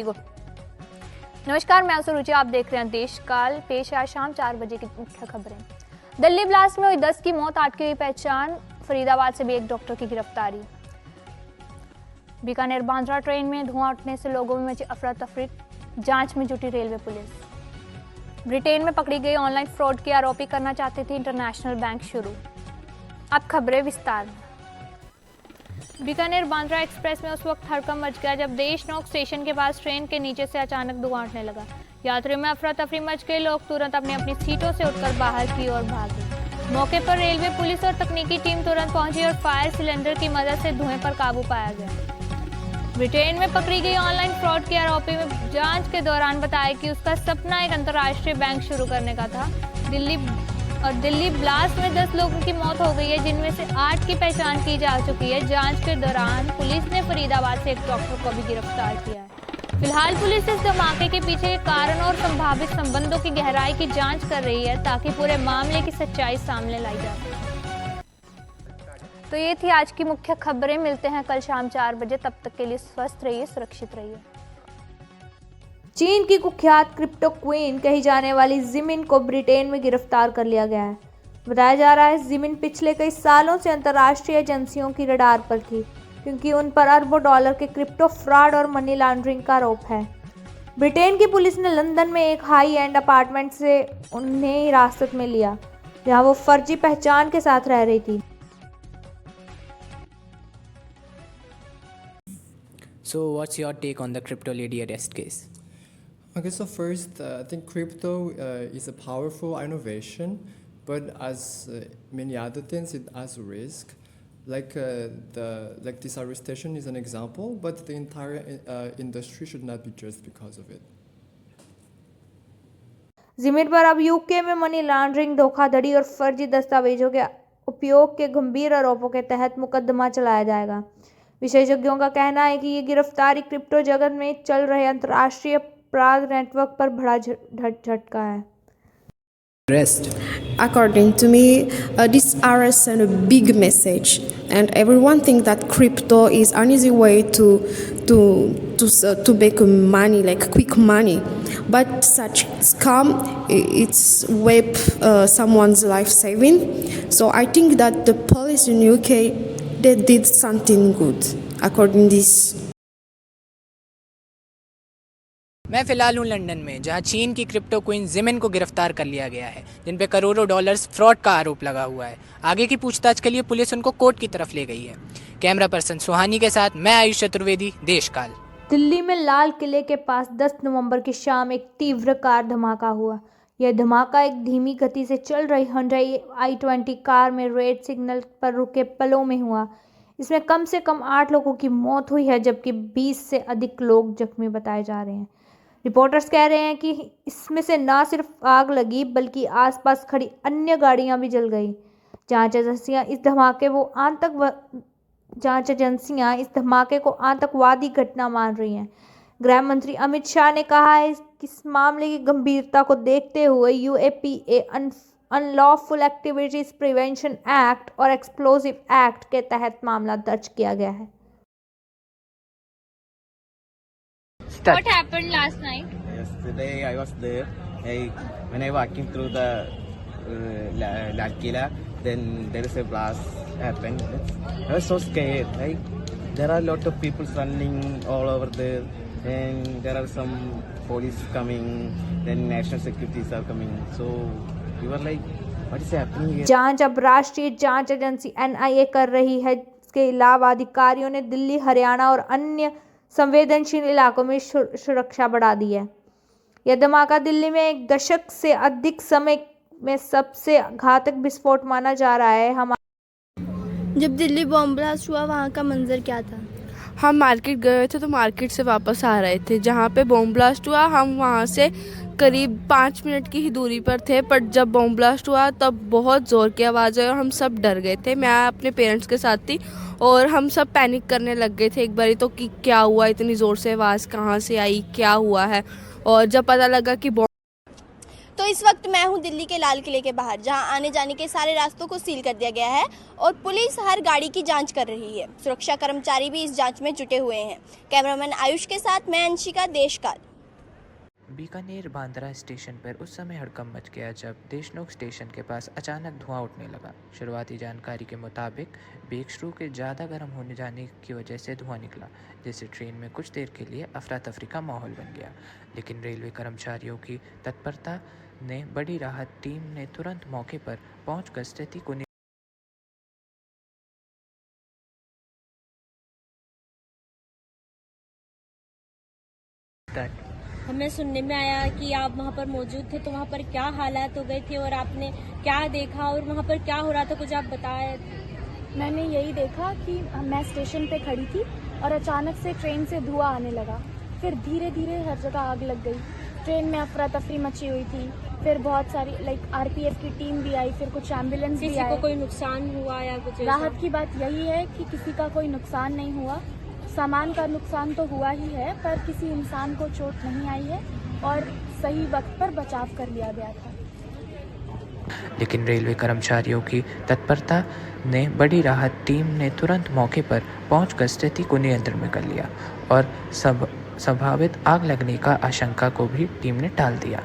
नमस्कार, मैं सुरुचि। आप देख रहे हैं देश काल। पेश है शाम 4 बजे की मुख्य खबरें। दिल्ली ब्लास्ट में हुई 10 की मौत, 8 की हुई पहचान। फरीदाबाद से भी एक डॉक्टर की गिरफ्तारी। बीकानेर बांद्रा ट्रेन में धुआं उठने से लोगों में मची अफरा तफरी, जांच में जुटी रेलवे पुलिस। ब्रिटेन में पकड़ी गई ऑनलाइन फ्रॉड की आरोपी करना चाहते थे इंटरनेशनल बैंक शुरू। अब खबरें विस्तार में। बीकानेर बांद्रा एक्सप्रेस में उस वक्त हड़कंप मच गया जब देशनोक स्टेशन के पास ट्रेन के नीचे से अचानक धुआं उठने लगा। यात्रियों में अफरा तफरी मच गई। लोग तुरंत अपनी अपनी सीटों से उठकर बाहर की ओर भागे। मौके पर रेलवे पुलिस और तकनीकी टीम तुरंत पहुंची और फायर सिलेंडर की मदद से धुएं पर काबू पाया गया। ब्रिटेन में पकड़ी गई ऑनलाइन फ्रॉड के आरोपी में जांच के दौरान बताया कि उसका सपना एक अंतर्राष्ट्रीय बैंक शुरू करने का था। दिल्ली ब्लास्ट में 10 लोगों की मौत हो गई है, जिनमें से 8 की पहचान की जा चुकी है। जांच के दौरान पुलिस ने फरीदाबाद से एक डॉक्टर को भी गिरफ्तार किया है। फिलहाल पुलिस इस धमाके के पीछे के कारण और संभावित संबंधों की गहराई की जांच कर रही है, ताकि पूरे मामले की सच्चाई सामने लाई जा सके। तो ये थी आज की मुख्य खबरें। मिलते हैं कल शाम 4 बजे। तब तक के लिए स्वस्थ रहिए, सुरक्षित रहिए। चीन की कुख्यात क्रिप्टो क्वीन कही जाने वाली जिमिन को ब्रिटेन में गिरफ्तार कर लिया गया है। बताया जा रहा है जिमिन पिछले कई सालों से अंतर्राष्ट्रीय एजेंसियों की रडार पर थी, क्योंकि उन पर अरबों डॉलर के क्रिप्टो फ्रॉड और मनी लॉन्ड्रिंग का आरोप है। ब्रिटेन की पुलिस ने लंदन में एक हाई एंड अपार्टमेंट से उन्हें हिरासत में लिया, जहां वो फर्जी पहचान के साथ रह रही थी। So what's your take on the crypto lady arrest case? Okay, so first, I think crypto is a powerful innovation, but as many other things, it has a risk. Like this arrestation is an example, but the entire industry should not be judged because of it. Jimin पर अब UK में money laundering, धोखाधड़ी और फर्जी दस्तावेजों के उपयोग के गंभीर आरोपों के तहत मुकदमा चलाया जाएगा। विशेषज्ञों का कहना है कि ये गिरफ्तारी क्रिप्टो जगत में चल रहे अंतर्राष्ट्रीय अपराध नेटवर्क पर बड़ा झटका है। Arrest. According to me, this arrest sent a big message, and everyone think that crypto is an easy way to make money, like quick money. But such scam, it's wipe someone's life saving. So I think that the police in UK, they did something good, according to this. मैं फिलहाल हूँ London में, जहाँ चीन की crypto queen Jimin को गिरफ्तार कर लिया गया है, जिन पे करोड़ों डॉलर्स फ्रॉड का आरोप लगा हुआ है। आगे की पूछताछ के लिए पुलिस उनको कोर्ट की तरफ ले गई है। कैमरा पर्सन सुहानी के साथ मैं आयुष चतुर्वेदी, देशकाल। दिल्ली में लाल किले के पास 10 नवंबर की शाम एक तीव्र कार धमाका हुआ। यह धमाका एक धीमी गति से चल रही Hyundai i20 कार में रेड सिग्नल पर रुके पलों में हुआ। इसमें कम से कम 8 लोगों की मौत हुई है, जबकि 20 से अधिक लोग जख्मी बताए जा रहे हैं। रिपोर्टर्स कह रहे हैं कि इसमें से न सिर्फ आग लगी, बल्कि आसपास खड़ी अन्य गाड़ियां भी जल गई। जांच एजेंसियां इस धमाके को आतंकवादी घटना मान रही हैं। गृह मंत्री अमित शाह ने कहा है कि इस मामले की गंभीरता को देखते हुए UAPA unlawful activities prevention act और एक्सप्लोसिव एक्ट के तहत मामला दर्ज किया गया है। What happened last night? Yesterday I was there. When I walking through the Lal Killa, then there is a blast happened. I was so scared. There are a lot of people running all over there, and there are some police coming. Then national securities are coming. So we were like, what is happening here? जांच अब राष्ट्रीय जांच agency NIA कर रही है। इसके अलावा अधिकारियों ने दिल्ली, हरियाणा और अन्य संवेदनशील इलाकों में सुरक्षा बढ़ा दी है। यह धमाका दिल्ली में एक दशक से अधिक समय में सबसे घातक विस्फोट माना जा रहा है। जब दिल्ली बॉम्ब ब्लास्ट हुआ, वहाँ का मंजर क्या था? हम मार्केट गए थे, तो मार्केट से वापस आ रहे थे। जहाँ पे बॉम्ब ब्लास्ट हुआ, हम वहाँ से करीब 5 मिनट की ही दूरी पर थे, पर जब बॉम्ब ब्लास्ट हुआ तब बहुत ज़ोर की आवाज़ आई और हम सब डर गए थे। मैं अपने पेरेंट्स के साथ थी और हम सब पैनिक करने लग गए थे एक बारी तो, कि क्या हुआ, इतनी ज़ोर से आवाज़ कहाँ से आई, क्या हुआ है। और जब पता लगा कि तो इस वक्त मैं हूं दिल्ली के लाल किले के बाहर, जहां आने जाने के सारे रास्तों को सील कर दिया गया है और पुलिस हर गाड़ी की जांच कर रही है। सुरक्षा कर्मचारी भी इस जांच में जुटे हुए हैं। कैमरामैन आयुष के साथ मैं अंशिका, देशकाल। बीकानेर बांद्रा स्टेशन पर उस समय हड़कंप मच गया जब देशनोक स्टेशन के पास अचानक धुआं उठने लगा। शुरुआती जानकारी के मुताबिक बेक स्क्रू के ज़्यादा गर्म होने जाने की वजह से धुआं निकला, जिससे ट्रेन में कुछ देर के लिए अफरा तफरी का माहौल बन गया। लेकिन रेलवे कर्मचारियों की तत्परता ने बड़ी राहत, टीम ने तुरंत मौके पर पहुंचकर स्थिति को हमें सुनने में आया कि आप वहाँ पर मौजूद थे, तो वहाँ पर क्या हालात हो गए थे और आपने क्या देखा और वहाँ पर क्या हो रहा था, कुछ आप बताएं। मैंने यही देखा कि मैं स्टेशन पे खड़ी थी और अचानक से ट्रेन से धुआं आने लगा। फिर धीरे धीरे हर जगह आग लग गई। ट्रेन में अफरा तफरी मची हुई थी। फिर बहुत सारी आरपीएफ की टीम भी आई, फिर कुछ एम्बुलेंस भी आई। किसी को कोई नुकसान हुआ या कुछ? राहत की बात यही है कि किसी का कोई नुकसान नहीं हुआ। सामान का नुकसान तो हुआ ही है, पर किसी इंसान को चोट नहीं आई है और सही वक्त पर बचाव कर लिया गया था। लेकिन रेलवे कर्मचारियों की तत्परता ने बड़ी राहत, टीम ने तुरंत मौके पर पहुंचकर स्थिति को नियंत्रण में कर लिया और संभावित आग लगने का आशंका को भी टीम ने टाल दिया।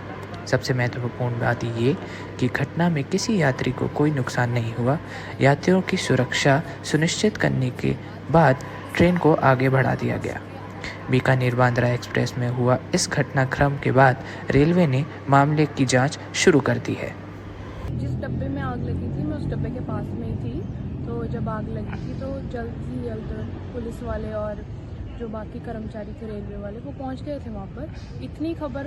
सबसे महत्वपूर्ण बात ये कि घटना में किसी यात्री को कोई नुकसान नहीं हुआ। यात्रियों की सुरक्षा सुनिश्चित करने के बाद ट्रेन को आगे बढ़ा दिया गया। बीकानेर बांद्रा एक्सप्रेस में हुआ इस घटनाक्रम के बाद रेलवे ने मामले की जांच शुरू कर दी है। जिस डब्बे में आग लगी थी मैं उस डब्बे के पास में ही थी, तो जब आग लगी थी तो जल्द ही जल्द पुलिस वाले और जो बाकी कर्मचारी थे रेलवे वाले वो पहुंच गए थे वहाँ पर। इतनी खबर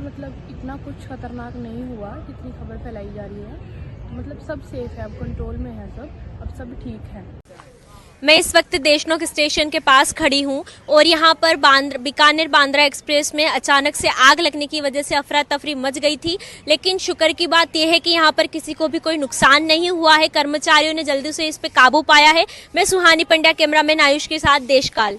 इतना कुछ खतरनाक नहीं हुआ जितनी खबर फैलाई जा रही है। तो सब सेफ है, अब कंट्रोल में है अब सब ठीक है। मैं इस वक्त देशनोक स्टेशन के पास खड़ी हूं और यहां पर बीकानेर बांद्रा एक्सप्रेस में अचानक से आग लगने की वजह से अफरा तफरी मच गई थी। लेकिन शुक्र की बात यह है कि यहां पर किसी को भी कोई नुकसान नहीं हुआ है। कर्मचारियों ने जल्दी से इस पे काबू पाया है। मैं सुहानी पंड्या, कैमरामैन आयुष के साथ, देशकाल।